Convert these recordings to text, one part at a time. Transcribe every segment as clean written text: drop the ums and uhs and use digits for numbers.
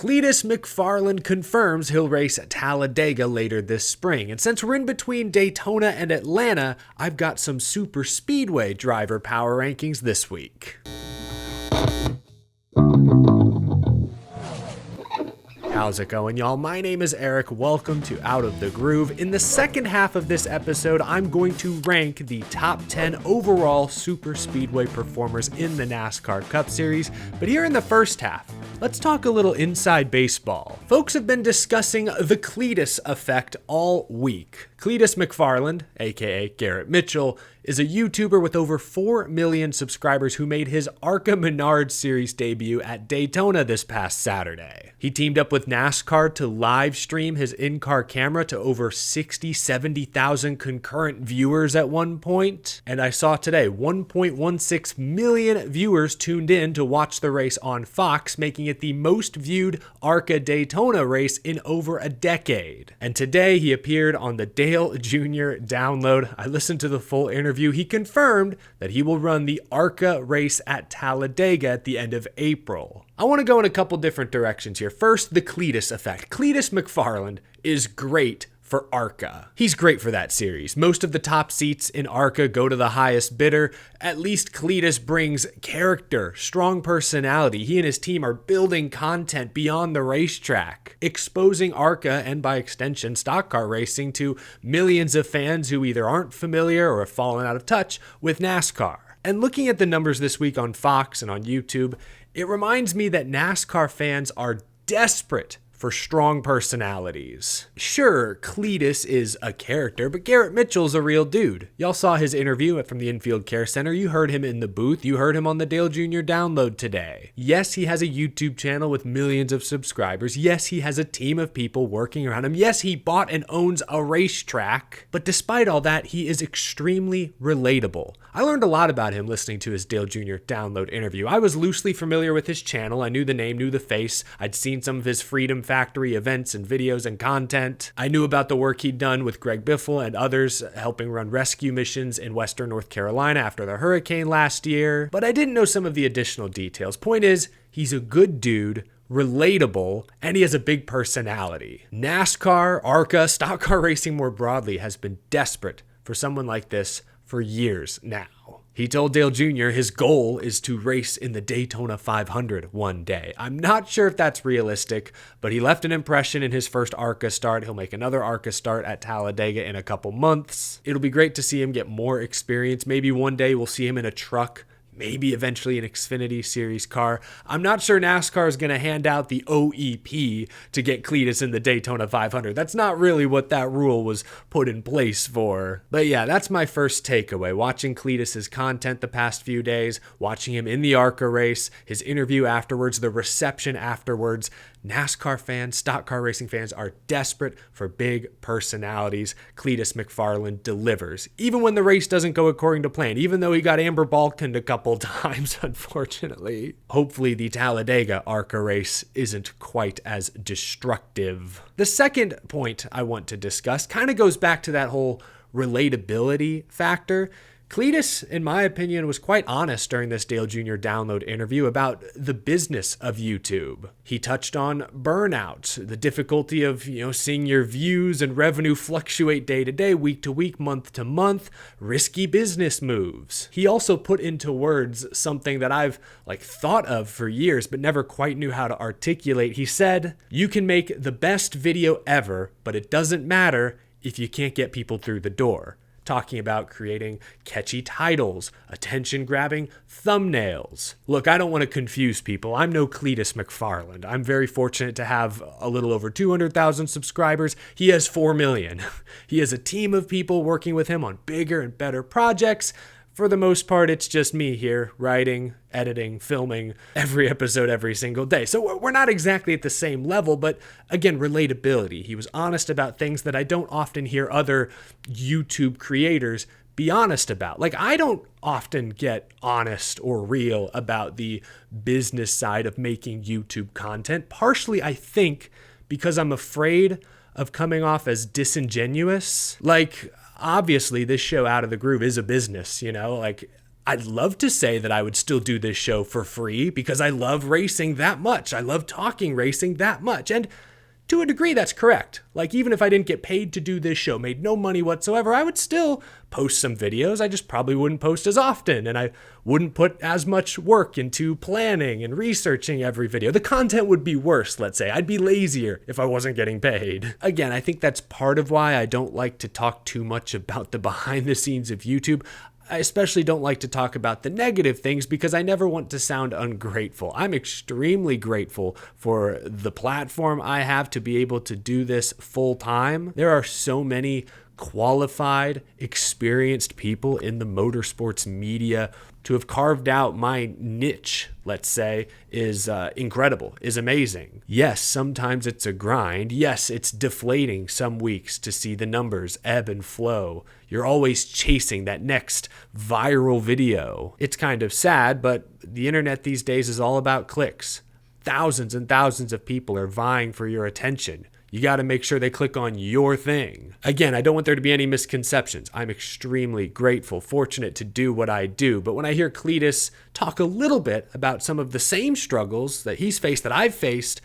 Cleetus McFarland confirms he'll race at Talladega later this spring. And since we're in between Daytona and Atlanta, I've got some Superspeedway driver power rankings this week. How's it going, y'all? My name is Eric. Welcome to Out of the Groove. In the second half of this episode, I'm going to rank the top 10 overall Superspeedway performers in the NASCAR Cup Series. But here in the first half, let's talk a little inside baseball. Folks have been discussing the Cleetus effect all week. Cleetus McFarland, aka Garrett Mitchell, is a YouTuber with over 4 million subscribers who made his ARCA Menard Series debut at Daytona this past Saturday. He teamed up with NASCAR to live stream his in-car camera to over 70,000 concurrent viewers at one point. And I saw today 1.16 million viewers tuned in to watch the race on Fox, making it the most viewed ARCA Daytona race in over a decade. And today he appeared on the Dale Jr. download. I listened to the full interview. He confirmed that he will run the ARCA race at Talladega at the end of April. I want to go in a couple different directions here. First, the Cleetus effect. Cleetus McFarland is great for ARCA. He's great for that series. Most of the top seats in ARCA go to the highest bidder. At least Cleetus brings character, strong personality. He and his team are building content beyond the racetrack, exposing ARCA and by extension stock car racing to millions of fans who either aren't familiar or have fallen out of touch with NASCAR. And looking at the numbers this week on Fox and on YouTube, it reminds me that NASCAR fans are desperate for strong personalities. Sure, Cleetus is a character, but Garrett Mitchell's a real dude. Y'all saw his interview from the Infield Care Center. You heard him in the booth. You heard him on the Dale Jr. download today. Yes, he has a YouTube channel with millions of subscribers. Yes, he has a team of people working around him. Yes, he bought and owns a racetrack. But despite all that, he is extremely relatable. I learned a lot about him listening to his Dale Jr. download interview. I was loosely familiar with his channel. I knew the name, knew the face. I'd seen some of his Freedom Factory events and videos and content. I knew about the work he'd done with Greg Biffle and others helping run rescue missions in Western North Carolina after the hurricane last year, but I didn't know some of the additional details. Point is, he's a good dude, relatable, and he has a big personality. NASCAR, ARCA, stock car racing more broadly has been desperate for someone like this for years now. He told Dale Jr. his goal is to race in the Daytona 500 one day. I'm not sure if that's realistic, but he left an impression in his first ARCA start. He'll make another ARCA start at Talladega in a couple months. It'll be great to see him get more experience. Maybe one day we'll see him in a truck, maybe eventually an Xfinity Series car. I'm not sure NASCAR is going to hand out the OEP to get Cleetus in the Daytona 500. That's not really what that rule was put in place for. But yeah, that's my first takeaway. Watching Cleetus's content the past few days, watching him in the ARCA race, his interview afterwards, the reception afterwards. NASCAR fans, stock car racing fans are desperate for big personalities. Cleetus McFarland delivers, even when the race doesn't go according to plan, even though he got Amber Balkaned a couple times, unfortunately. Hopefully the Talladega ARCA race isn't quite as destructive. The second point I want to discuss kind of goes back to that whole relatability factor. Cleetus, in my opinion, was quite honest during this Dale Jr. download interview about the business of YouTube. He touched on burnout, the difficulty of, seeing your views and revenue fluctuate day to day, week to week, month to month, risky business moves. He also put into words something that I've thought of for years, but never quite knew how to articulate. He said, "You can make the best video ever, but it doesn't matter if you can't get people through the door." Talking about creating catchy titles, attention-grabbing thumbnails. Look, I don't want to confuse people. I'm no Cleetus McFarland. I'm very fortunate to have a little over 200,000 subscribers. He has 4 million. He has a team of people working with him on bigger and better projects. For the most part, it's just me here, writing, editing, filming every episode every single day. So we're not exactly at the same level, but again, relatability. He was honest about things that I don't often hear other YouTube creators be honest about. I don't often get honest or real about the business side of making YouTube content. Partially, I think, because I'm afraid of coming off as disingenuous. Obviously, this show Out of the Groove is a business, I'd love to say that I would still do this show for free because I love racing that much. I love talking racing that much. And to a degree, that's correct. Like, even if I didn't get paid to do this show, made no money whatsoever, I would still post some videos. I just probably wouldn't post as often, and I wouldn't put as much work into planning and researching every video. The content would be worse, let's say. I'd be lazier if I wasn't getting paid. Again, I think that's part of why I don't like to talk too much about the behind the scenes of YouTube. I especially don't like to talk about the negative things because I never want to sound ungrateful. I'm extremely grateful for the platform I have to be able to do this full time. There are so many qualified, experienced people in the motorsports media. To have carved out my niche, let's say, is incredible, is amazing. Yes, sometimes it's a grind. Yes, it's deflating some weeks to see the numbers ebb and flow. You're always chasing that next viral video. It's kind of sad, but the internet these days is all about clicks. Thousands and thousands of people are vying for your attention. You got to make sure they click on your thing. Again, I don't want there to be any misconceptions. I'm extremely grateful, fortunate to do what I do. But when I hear Cleetus talk a little bit about some of the same struggles that he's faced, that I've faced,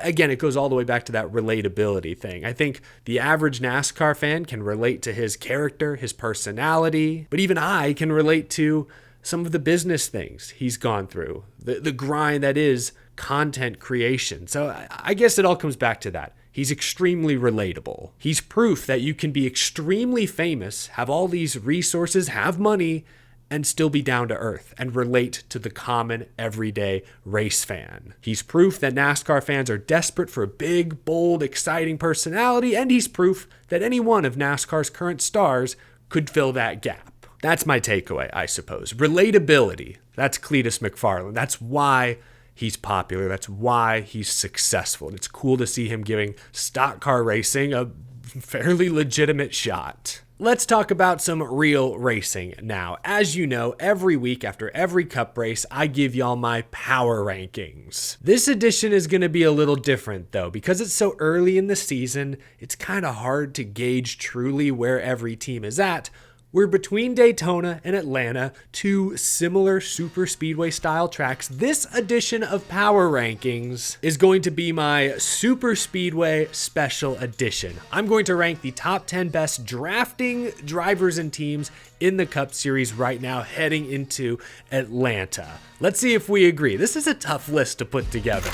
again, it goes all the way back to that relatability thing. I think the average NASCAR fan can relate to his character, his personality, but even I can relate to some of the business things he's gone through, the grind that is content creation. So I guess it all comes back to that. He's extremely relatable. He's proof that you can be extremely famous, have all these resources, have money, and still be down to earth and relate to the common everyday race fan. He's proof that NASCAR fans are desperate for a big, bold, exciting personality, and he's proof that any one of NASCAR's current stars could fill that gap. That's my takeaway, I suppose. Relatability. That's Cleetus McFarland. That's why he's popular. That's why he's successful. And it's cool to see him giving stock car racing a fairly legitimate shot. Let's talk about some real racing now. As you know, every week after every cup race, I give y'all my power rankings. This edition is going to be a little different though. Because it's so early in the season, it's kind of hard to gauge truly where every team is at. We're between Daytona and Atlanta, two similar super speedway style tracks. This edition of Power Rankings is going to be my Super Speedway special edition. I'm going to rank the top 10 best drafting drivers and teams in the Cup Series right now heading into Atlanta. Let's see if we agree. This is a tough list to put together.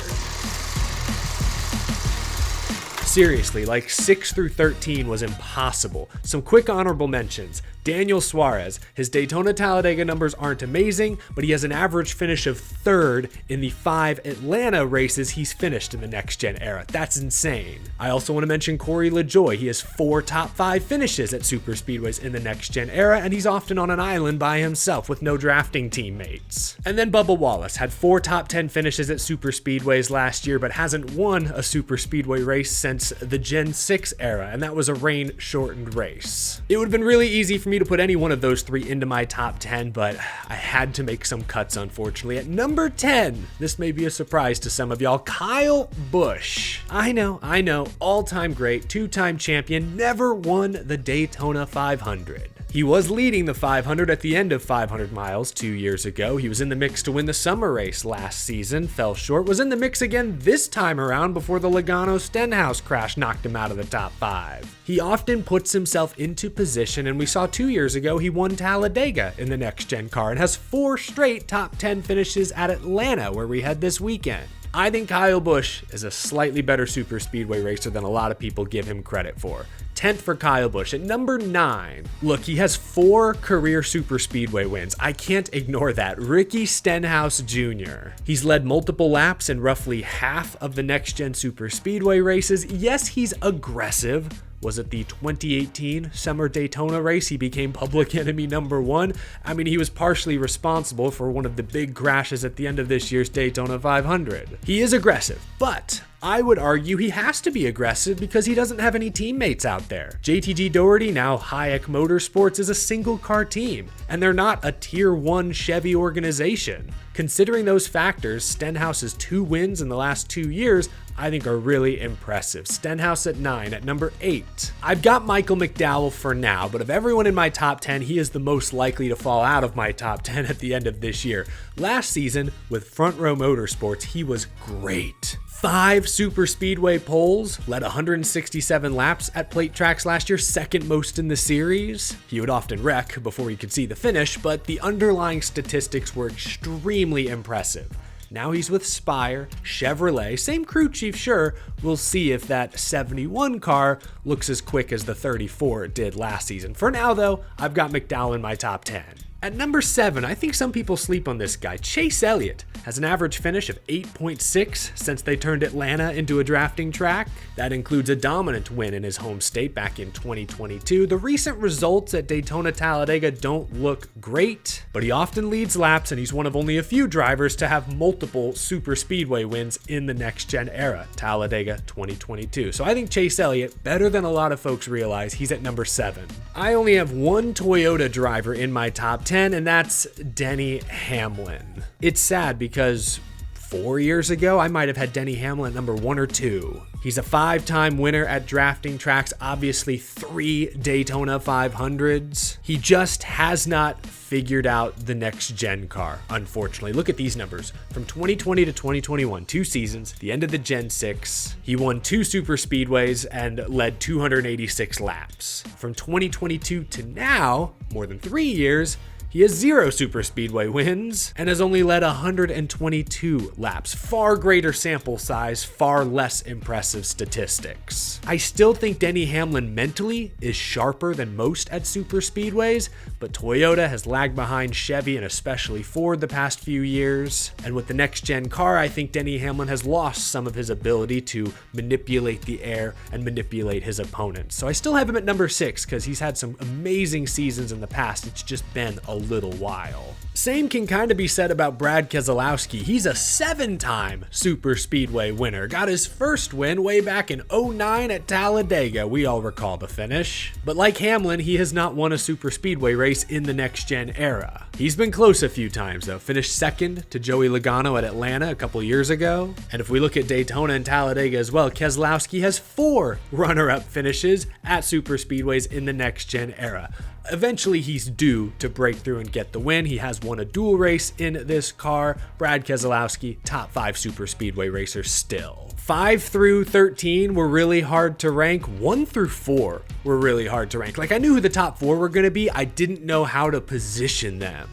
Seriously, like 6 through 13 was impossible. Some quick honorable mentions. Daniel Suarez. His Daytona Talladega numbers aren't amazing, but he has an average finish of 3rd in the 5 Atlanta races he's finished in the next-gen era. That's insane. I also want to mention Corey LaJoie. He has 4 top 5 finishes at super speedways in the next-gen era, and he's often on an island by himself with no drafting teammates. And then Bubba Wallace had 4 top 10 finishes at super speedways last year, but hasn't won a super speedway race since the Gen 6 era, and that was a rain-shortened race. It would have been really easy for me to put any one of those 3 into my top 10, but I had to make some cuts, unfortunately. At number 10, this may be a surprise to some of y'all, Kyle Busch. I know, all-time great, 2-time champion, never won the Daytona 500. He was leading the 500 at the end of 500 miles 2 years ago. He was in the mix to win the summer race last season, fell short, was in the mix again this time around before the Logano-Stenhouse crash knocked him out of the top 5. He often puts himself into position, and we saw 2 years ago he won Talladega in the next-gen car and has 4 straight top 10 finishes at Atlanta, where we had this weekend. I think Kyle Busch is a slightly better super speedway racer than a lot of people give him credit for. 10th for Kyle Busch. At number 9, look, he has 4 career super speedway wins. I can't ignore that. Ricky Stenhouse Jr. He's led multiple laps in roughly half of the next-gen super speedway races. Yes, he's aggressive. Was it the 2018 Summer Daytona race he became public enemy number 1? I mean, he was partially responsible for one of the big crashes at the end of this year's Daytona 500. He is aggressive, but I would argue he has to be aggressive because he doesn't have any teammates out there. JTG Doherty, now Hayek Motorsports, is a single car team, and they're not a tier 1 Chevy organization. Considering those factors, Stenhouse's 2 wins in the last 2 years I think are really impressive. Stenhouse at 9. At number 8, I've got Michael McDowell for now, but of everyone in my top 10, he is the most likely to fall out of my top 10 at the end of this year. Last season, with Front Row Motorsports, he was great. 5 Superspeedway poles, led 167 laps at plate tracks last year, second most in the series. He would often wreck before he could see the finish, but the underlying statistics were extremely impressive. Now he's with Spire, Chevrolet, same crew chief, sure. We'll see if that 71 car looks as quick as the 34 it did last season. For now, though, I've got McDowell in my top 10. At number 7, I think some people sleep on this guy. Chase Elliott has an average finish of 8.6 since they turned Atlanta into a drafting track. That includes a dominant win in his home state back in 2022. The recent results at Daytona Talladega don't look great, but he often leads laps, and he's one of only a few drivers to have multiple Superspeedway wins in the next-gen era, Talladega 2022. So I think Chase Elliott, better than a lot of folks realize, he's at number 7. I only have one Toyota driver in my top 10, and that's Denny Hamlin. It's sad because 4 years ago, I might have had Denny Hamlin at number 1 or 2. He's a 5-time winner at drafting tracks, obviously 3 Daytona 500s. He just has not figured out the next gen car, unfortunately. Look at these numbers. From 2020 to 2021, 2 seasons, the end of the Gen 6, he won 2 super speedways and led 286 laps. From 2022 to now, more than 3 years, he has 0 super speedway wins and has only led 122 laps. Far greater sample size, far less impressive statistics. I still think Denny Hamlin mentally is sharper than most at super speedways, but Toyota has lagged behind Chevy and especially Ford the past few years. And with the next gen car, I think Denny Hamlin has lost some of his ability to manipulate the air and manipulate his opponents. So I still have him at number 6 because he's had some amazing seasons in the past. It's just been a little while. Same can kind of be said about Brad Keselowski. He's a 7-time super speedway winner. Got his first win way back in 2009 at Talladega. We all recall the finish. But like Hamlin, he has not won a super speedway race in the next gen era. He's been close a few times though. Finished second to Joey Logano at Atlanta a couple years ago. And if we look at Daytona and Talladega as well, Keselowski has 4 runner-up finishes at super speedways in the next gen era. Eventually, he's due to break through and get the win. He has won a dual race in this car. Brad Keselowski, top 5 super speedway racer still. 5 through 13 were really hard to rank. 1 through 4 were really hard to rank. Like, I knew who the top 4 were going to be. I didn't know how to position them.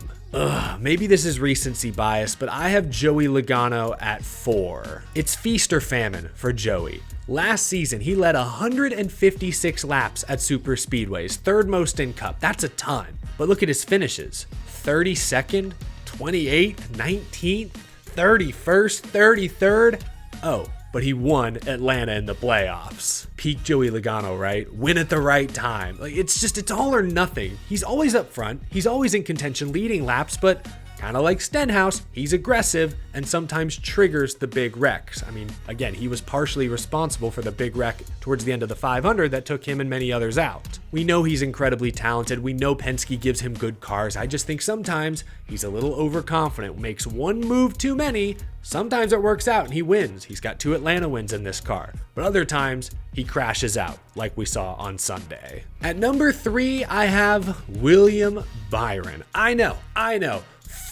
Maybe this is recency bias, but I have Joey Logano at 4. It's feast or famine for Joey. Last season, he led 156 laps at super speedways, 3rd most in Cup. That's a ton. But look at his finishes. 32nd, 28th, 19th, 31st, 33rd. Oh, but he won Atlanta in the playoffs. Peak Joey Logano, right? Win at the right time. Like, it's all or nothing. He's always up front. He's always in contention, leading laps, but kind of like Stenhouse, he's aggressive and sometimes triggers the big wrecks. I mean, again, he was partially responsible for the big wreck towards the end of the 500 that took him and many others out. We know he's incredibly talented. We know Penske gives him good cars. I just think sometimes he's a little overconfident, makes one move too many. Sometimes it works out and he wins. He's got 2 Atlanta wins in this car. But other times, he crashes out, like we saw on Sunday. At number 3, I have William Byron. I know.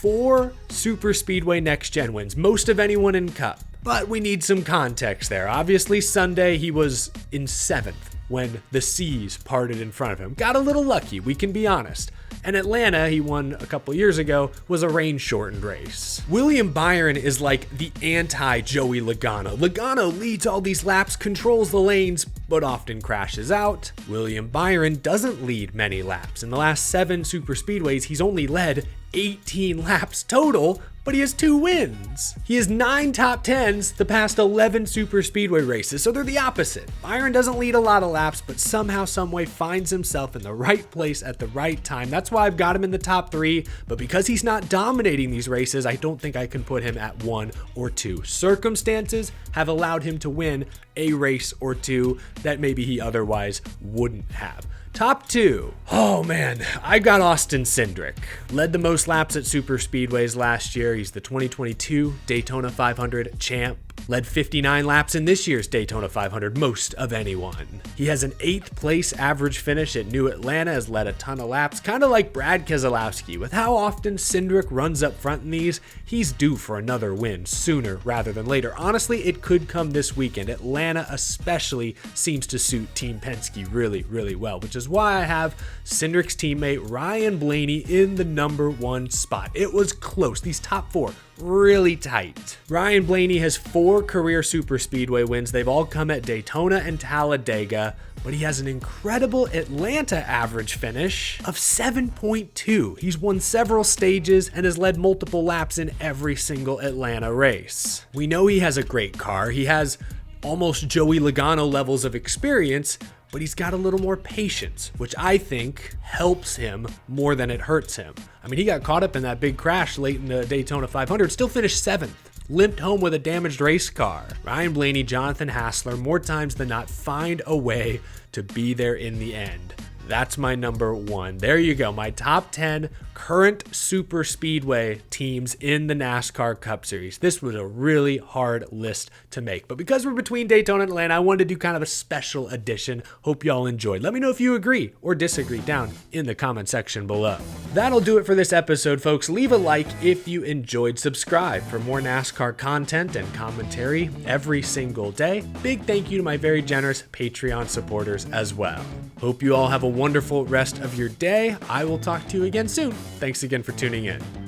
4 super speedway next gen wins, most of anyone in Cup. But we need some context there. Obviously, Sunday he was in 7th when the seas parted in front of him. Got a little lucky, we can be honest. And Atlanta, he won a couple years ago, was a rain-shortened race. William Byron is like the anti-Joey Logano. Logano leads all these laps, controls the lanes, but often crashes out. William Byron doesn't lead many laps. In the last 7 super speedways, he's only led 18 laps total, but he has 2 wins. He has 9 top 10s the past 11 super speedway races, so they're the opposite. Byron doesn't lead a lot of laps, but somehow, someway finds himself in the right place at the right time. That's why I've got him in the top 3, but because he's not dominating these races, I don't think I can put him at 1 or 2. Circumstances have allowed him to win a race or 2 that maybe he otherwise wouldn't have. Top 2. Oh man, I got Austin Cindric. Led the most laps at Superspeedways last year. He's the 2022 Daytona 500 champ. Led 59 laps in this year's Daytona 500, most of anyone. He has an 8th place average finish at New Atlanta, has led a ton of laps, kind of like Brad Keselowski. With how often Cindric runs up front in these, he's due for another win sooner rather than later. Honestly, it could come this weekend. Atlanta especially seems to suit Team Penske really well, which is why I have Cindric's teammate Ryan Blaney in the number 1 spot. It was close. These top 4 really tight. Ryan Blaney has 4 career Superspeedway wins. They've all come at Daytona and Talladega, but he has an incredible Atlanta average finish of 7.2. He's won several stages and has led multiple laps in every single Atlanta race. We know he has a great car. He has almost Joey Logano levels of experience, but he's got a little more patience, which I think helps him more than it hurts him. I mean, he got caught up in that big crash late in the Daytona 500, still finished 7th, limped home with a damaged race car. Ryan Blaney, Jonathan Hassler, more times than not, find a way to be there in the end. That's my number 1. There you go, my top 10 current Superspeedway teams in the NASCAR Cup Series. This was a really hard list to make, but because we're between Daytona and Atlanta, I wanted to do kind of a special edition. Hope y'all enjoyed. Let me know if you agree or disagree down in the comment section below. That'll do it for this episode, folks. Leave a like if you enjoyed. Subscribe for more NASCAR content and commentary every single day. Big thank you to my very generous Patreon supporters as well. Hope you all have a wonderful rest of your day. I will talk to you again soon. Thanks again for tuning in.